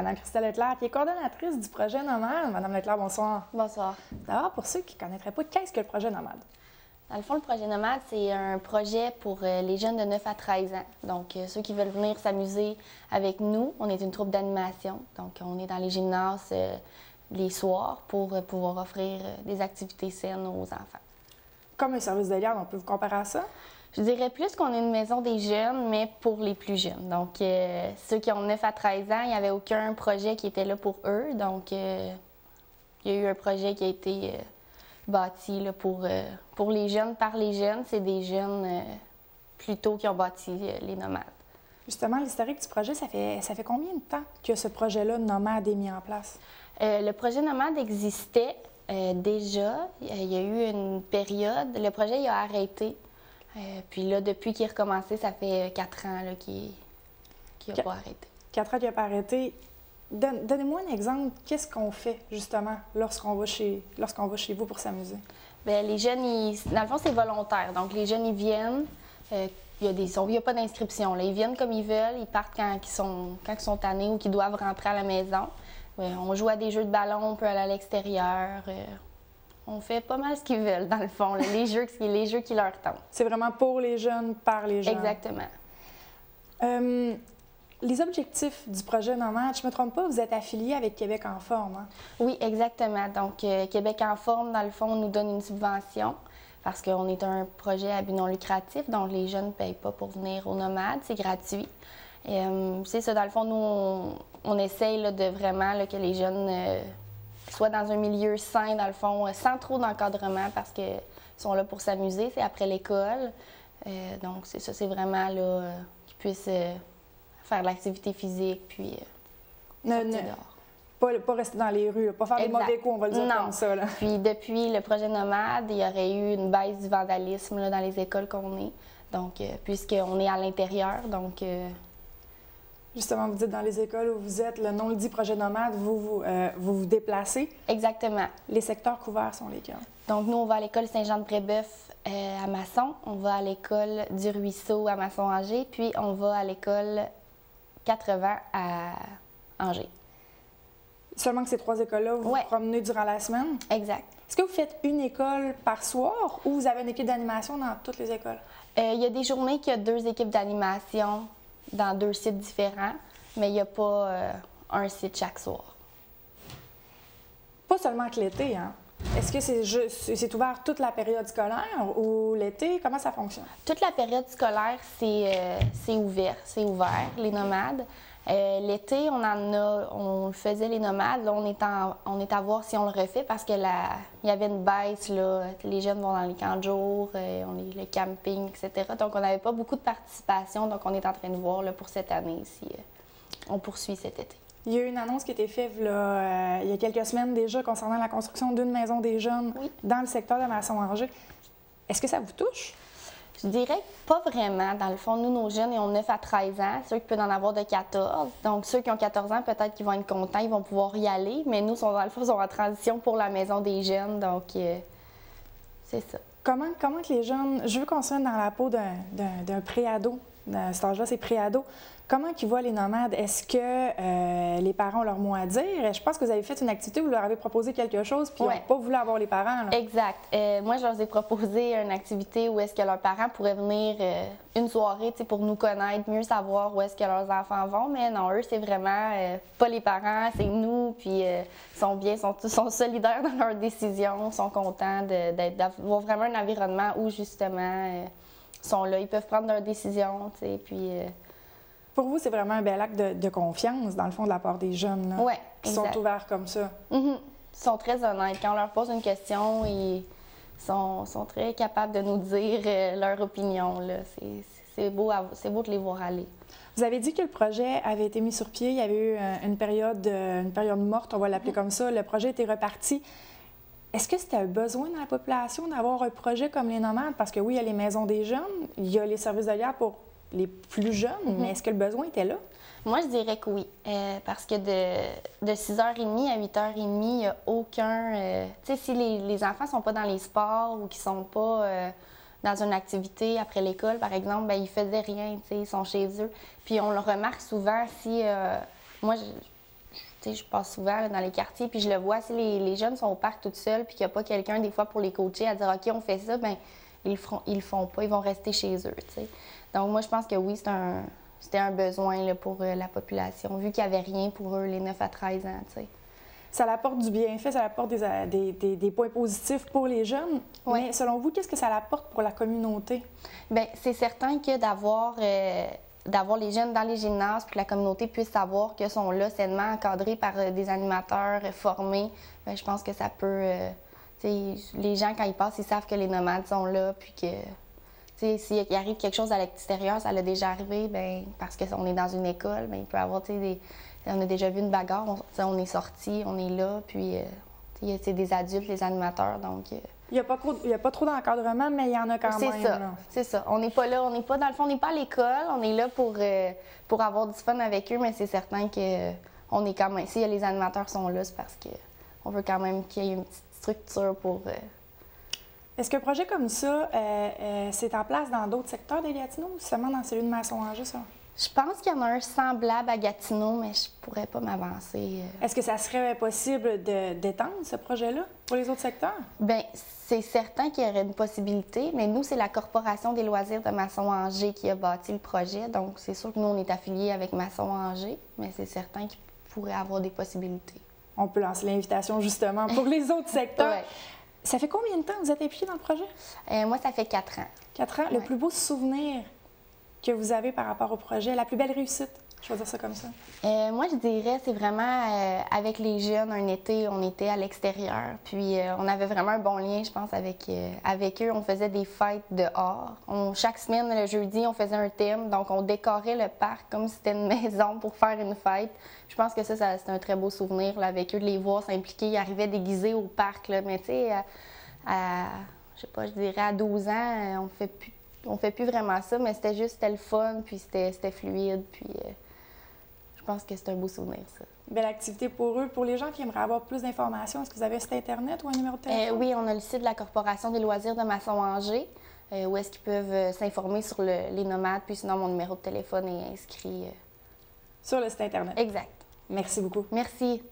Madame Christelle Leclerc, qui est coordonnatrice du projet Nomade. Madame Leclerc, bonsoir. Bonsoir. D'abord, pour ceux qui ne connaîtraient pas, qu'est-ce que le projet Nomade? Dans le fond, le projet Nomade, c'est un projet pour les jeunes de 9 à 13 ans. Donc, ceux qui veulent venir s'amuser avec nous, on est une troupe d'animation. Donc, on est dans les gymnases les soirs pour pouvoir offrir des activités saines aux enfants. Comme un service de garde, on peut vous comparer à ça? Je dirais plus qu'on est une maison des jeunes, mais pour les plus jeunes. Donc, ceux qui ont 9 à 13 ans, il n'y avait aucun projet qui était là pour eux. Donc, il y a eu un projet qui a été bâti là, pour les jeunes, par les jeunes. C'est des jeunes plutôt qui ont bâti les nomades. Justement, l'historique du projet, ça fait combien de temps que ce projet-là, Nomade, est mis en place? Le projet Nomade existait déjà. Il y a eu une période. Le projet il a arrêté. Puis là, depuis qu'il est recommencé, ça fait 4 ans qu'il n'a pas arrêté. 4 ans qu'il n'a pas arrêté. Donnez-moi un exemple. Qu'est-ce qu'on fait, justement, lorsqu'on va chez vous pour s'amuser? Bien, les jeunes, dans le fond, c'est volontaire. Donc, les jeunes, ils viennent. Il n'y a pas d'inscription. Ils viennent comme ils veulent. Ils partent quand ils sont tannés ou qu'ils doivent rentrer à la maison. On joue à des jeux de ballon, on peut aller à l'extérieur. On fait pas mal ce qu'ils veulent, dans le fond, les jeux qui leur tentent. C'est vraiment pour les jeunes, par les jeunes. Exactement. Les objectifs du projet Nomade, je ne me trompe pas, vous êtes affilié avec Québec en forme, hein? Oui, exactement. Donc, Québec en forme, dans le fond, nous donne une subvention parce qu'on est un projet à but non lucratif, donc les jeunes ne payent pas pour venir aux Nomades, c'est gratuit. C'est ça, dans le fond, nous, on essaye là, de vraiment là, que les jeunes soient dans un milieu sain, dans le fond, sans trop d'encadrement parce qu'ils sont là pour s'amuser, c'est après l'école. Donc, c'est ça, c'est vraiment là qu'ils puissent faire de l'activité physique, puis sortir dehors. Pas rester dans les rues, pas faire des mauvais coups, on va le dire comme ça. Là. Puis depuis le projet Nomade, il y aurait eu une baisse du vandalisme là, dans les écoles qu'on est. Donc, puisqu'on est à l'intérieur, donc... Justement, vous dites dans les écoles où vous êtes, le nom le dit, projet Nomade, vous déplacez. Exactement. Les secteurs couverts sont lesquels? Donc, nous, on va à l'école Saint-Jean-de-Brébeuf à Masson, on va à l'école du Ruisseau à Masson-Angers, puis on va à l'école 80 à Angers. Seulement que ces 3 écoles-là, vous vous promenez durant la semaine? Exact. Est-ce que vous faites une école par soir ou vous avez une équipe d'animation dans toutes les écoles? Il y a des journées qu'il y a 2 équipes d'animation dans 2 sites différents, mais il n'y a pas un site chaque soir. Pas seulement que l'été, hein? Est-ce que c'est ouvert toute la période scolaire ou l'été? Comment ça fonctionne? Toute la période scolaire, c'est ouvert, les nomades. L'été, on faisait les nomades. Là, on est à voir si on le refait parce que il y avait une baisse. Là, les jeunes vont dans les camps de jour, le camping, etc. Donc, on n'avait pas beaucoup de participation. Donc, on est en train de voir là, pour cette année si on poursuit cet été. Il y a eu une annonce qui a été faite il y a quelques semaines déjà concernant la construction d'une maison des jeunes dans le secteur de Masson-Angers. Est-ce que ça vous touche? Je dirais pas vraiment. Dans le fond, nous, nos jeunes, ils ont 9 à 13 ans. Ceux qui peuvent en avoir de 14. Donc, ceux qui ont 14 ans, peut-être qu'ils vont être contents, ils vont pouvoir y aller. Mais nous, dans le fond, ils sont en transition pour la maison des jeunes. Donc, c'est ça. Comment que les jeunes... Je veux qu'on se mette dans la peau d'un pré-ado. Cet âge-là, c'est pré-ado. Comment ils voient les nomades? Est-ce que les parents ont leur mot à dire? Je pense que vous avez fait une activité, vous leur avez proposé quelque chose, puis ils n'ont pas voulu avoir les parents. Là. Exact. Moi, je leur ai proposé une activité où est-ce que leurs parents pourraient venir une soirée pour nous connaître, mieux savoir où est-ce que leurs enfants vont. Mais non, eux, c'est vraiment pas les parents, c'est nous. Puis ils sont bien, sont solidaires dans leurs décisions, sont contents d'avoir vraiment un environnement où justement ils sont là, ils peuvent prendre leurs décisions, puis... Pour vous, c'est vraiment un bel acte de confiance, dans le fond, de la part des jeunes, là, qui sont ouverts comme ça. Ils sont très honnêtes. Quand on leur pose une question, ils sont très capables de nous dire leur opinion. C'est beau de les voir aller. Vous avez dit que le projet avait été mis sur pied. Il y avait eu une période morte, on va l'appeler comme ça. Le projet était reparti. Est-ce que c'était un besoin dans la population d'avoir un projet comme les nomades? Parce que oui, il y a les maisons des jeunes, il y a les services de garde pour les plus jeunes, mais est-ce que le besoin était là? Moi, je dirais que oui, parce que de 6h30 à 8h30, il n'y a aucun... tu sais, si les enfants ne sont pas dans les sports ou qu'ils ne sont pas dans une activité après l'école, par exemple, bien, ils ne faisaient rien, tu sais, ils sont chez eux. Puis on le remarque souvent si... moi, je je passe souvent là, dans les quartiers, puis je le vois, si les jeunes sont au parc tout seuls, puis qu'il n'y a pas quelqu'un, des fois, pour les coacher, à dire « OK, on fait ça », bien, ils le font pas, ils vont rester chez eux, t'sais. Donc, moi, je pense que oui, c'était un besoin là, pour la population, vu qu'il n'y avait rien pour eux, les 9 à 13 ans, t'sais. Ça apporte du bienfait, ça apporte des points positifs pour les jeunes. Oui. Mais selon vous, qu'est-ce que ça apporte pour la communauté? Bien, c'est certain que d'avoir les jeunes dans les gymnases, puis que la communauté puisse savoir qu'ils sont là, sainement encadrés par des animateurs formés, bien, je pense que ça peut... les gens, quand ils passent, ils savent que les nomades sont là, puis que s'il arrive quelque chose à l'extérieur, ça l'a déjà arrivé, bien, parce qu'on est dans une école, bien, il peut y avoir on a déjà vu une bagarre, on est sortis, on est là, puis c'est des adultes, les animateurs, donc... Il n'y a pas trop d'encadrement, mais il y en a quand même. C'est ça. On n'est pas là, dans le fond, on n'est pas à l'école, on est là pour avoir du fun avec eux, mais c'est certain qu'on est quand même... S'il y a les animateurs qui sont là, c'est parce qu'on veut quand même qu'il y ait une petite structure pour... Est-ce qu'un projet comme ça, c'est en place dans d'autres secteurs des Gatineaux ou seulement dans celui de Masson-Angers, ça? Je pense qu'il y en a un semblable à Gatineau, mais je pourrais pas m'avancer. Est-ce que ça serait possible d'étendre ce projet-là pour les autres secteurs? Bien, c'est certain qu'il y aurait une possibilité, mais nous, c'est la Corporation des loisirs de Masson-Angers qui a bâti le projet. Donc, c'est sûr que nous, on est affiliés avec Masson-Angers, mais c'est certain qu'il pourrait avoir des possibilités. On peut lancer l'invitation justement pour les autres secteurs. Ouais. Ça fait combien de temps que vous êtes impliqué dans le projet? Moi, ça fait 4 ans. 4 ans. Ouais. Le plus beau souvenir que vous avez par rapport au projet, la plus belle réussite? Je vais dire ça comme ça. Moi, je dirais, c'est vraiment avec les jeunes, un été, on était à l'extérieur. Puis on avait vraiment un bon lien, je pense, avec eux. On faisait des fêtes dehors. Chaque semaine, le jeudi, on faisait un thème. Donc, on décorait le parc comme si c'était une maison pour faire une fête. Je pense que ça c'est un très beau souvenir là, avec eux, de les voir s'impliquer. Ils arrivaient déguisés au parc, là. Mais tu sais, je sais pas, je dirais à 12 ans, on fait plus vraiment ça, mais c'était le fun, puis c'était fluide, puis je pense que c'est un beau souvenir, ça. Belle activité pour eux. Pour les gens qui aimeraient avoir plus d'informations, est-ce que vous avez un site Internet ou un numéro de téléphone? Oui, on a le site de la Corporation des loisirs de Masson-Angers, où est-ce qu'ils peuvent s'informer sur les nomades, puis sinon, mon numéro de téléphone est inscrit. Sur le site Internet? Exact. Merci beaucoup. Merci.